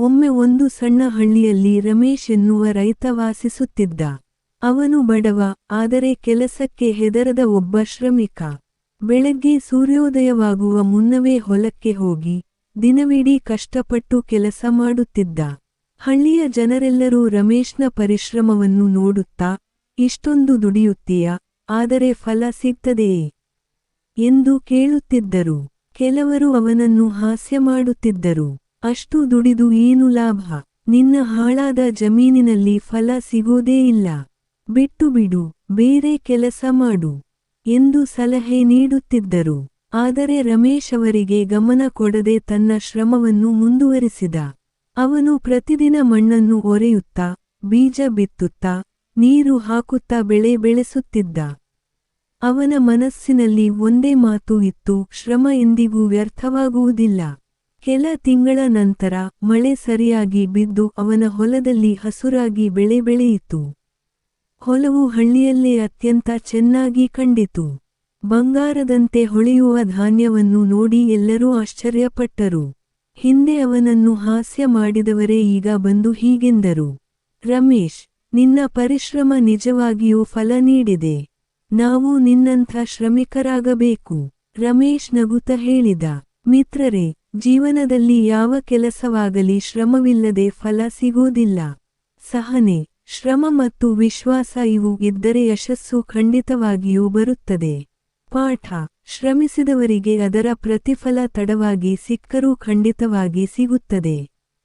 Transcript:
ಒಮ್ಮೆ ಒಂದು ಸಣ್ಣ ಹಳ್ಳಿಯಲ್ಲಿ ರಮೇಶ್ ಎನ್ನುವ ರೈತ ವಾಸಿಸುತ್ತಿದ್ದ. ಅವನು ಬಡವ, ಆದರೆ ಕೆಲಸಕ್ಕೆ ಹೆದರದ ಒಬ್ಬ ಶ್ರಮಿಕ. ಬೆಳಗ್ಗೆ ಸೂರ್ಯೋದಯವಾಗುವ ಮುನ್ನವೇ ಹೊಲಕ್ಕೆ ಹೋಗಿ ದಿನವಿಡೀ ಕಷ್ಟಪಟ್ಟು ಕೆಲಸ ಮಾಡುತ್ತಿದ್ದ. ಹಳ್ಳಿಯ ಜನರೆಲ್ಲರೂ ರಮೇಶ್ನ ಪರಿಶ್ರಮವನ್ನು ನೋಡುತ್ತಾ, ಇಷ್ಟೊಂದು ದುಡಿಯುತ್ತೀಯಾ, ಆದರೆ ಫಲ ಸಿಗ್ತದೆಯೇ ಎಂದು ಕೇಳುತ್ತಿದ್ದರು. ಕೆಲವರು ಅವನನ್ನು ಹಾಸ್ಯ ಮಾಡುತ್ತಿದ್ದರು. ಅಷ್ಟು ದುಡಿದು ಏನು ಲಾಭ, ನಿನ್ನ ಹಾಳಾದ ಜಮೀನಿನಲ್ಲಿ ಫಲ ಸಿಗೋದೇ ಇಲ್ಲ, ಬಿಟ್ಟು ಬಿಡು, ಬೇರೆ ಕೆಲಸ ಮಾಡು ಎಂದು ಸಲಹೆ ನೀಡುತ್ತಿದ್ದರು. ಆದರೆ ರಮೇಶ್ ಅವರಿಗೆ ಗಮನ ಕೊಡದೆ ತನ್ನ ಶ್ರಮವನ್ನು ಮುಂದುವರಿಸಿದ. ಅವನು ಪ್ರತಿದಿನ ಮಣ್ಣನ್ನು ಒರೆಯುತ್ತಾ, ಬೀಜ ಬಿತ್ತುತ್ತಾ, ನೀರು ಹಾಕುತ್ತಾ ಬೆಳೆ ಬೆಳೆಸುತ್ತಿದ್ದ. ಅವನ ಮನಸ್ಸಿನಲ್ಲಿ ಒಂದೇ ಮಾತು ಇತ್ತು, ಶ್ರಮ ಎಂದಿಗೂ ವ್ಯರ್ಥವಾಗುವುದಿಲ್ಲ. ಕೆಲ ತಿಂಗಳ ನಂತರ ಮಳೆ ಸರಿಯಾಗಿ ಬಿದ್ದು ಅವನ ಹೊಲದಲ್ಲಿ ಹಸುರಾಗಿ ಬೆಳೆ ಬೆಳೆಯಿತು. ಹೊಲವು ಹಳ್ಳಿಯಲ್ಲೇ ಅತ್ಯಂತ ಚೆನ್ನಾಗಿ ಕಂಡಿತು. ಬಂಗಾರದಂತೆ ಹೊಳೆಯುವ ಧಾನ್ಯವನ್ನು ನೋಡಿ ಎಲ್ಲರೂ ಆಶ್ಚರ್ಯಪಟ್ಟರು. ಹಿಂದೆ ಅವನನ್ನು ಹಾಸ್ಯ ಮಾಡಿದವರೇ ಈಗ ಬಂದು ಹೀಗೆಂದರು, ರಮೇಶ್, ನಿನ್ನ ಪರಿಶ್ರಮ ನಿಜವಾಗಿಯೂ ಫಲ ನೀಡಿದೆ. ನಾವು ನಿನ್ನಂಥ ಶ್ರಮಿಕರಾಗಬೇಕು. ರಮೇಶ್ ನಗುತ್ತ ಹೇಳಿದ. ಮಿತ್ರರೇ, ಜೀವನದಲ್ಲಿ ಯಾವ ಕೆಲಸವಾಗಲಿ ಶ್ರಮವಿಲ್ಲದೆ ಫಲ ಸಿಗೋದಿಲ್ಲ. ಸಹನೆ, ಶ್ರಮ ಮತ್ತು ವಿಶ್ವಾಸ ಇವು ಇದ್ದರೆ ಯಶಸ್ಸು ಖಂಡಿತವಾಗಿಯೂ ಬರುತ್ತದೆ. ಪಾಠ: ಶ್ರಮಿಸಿದವರಿಗೆ ಅದರ ಪ್ರತಿಫಲ ತಡವಾಗಿ ಸಿಕ್ಕರೂ ಖಂಡಿತವಾಗಿ ಸಿಗುತ್ತದೆ.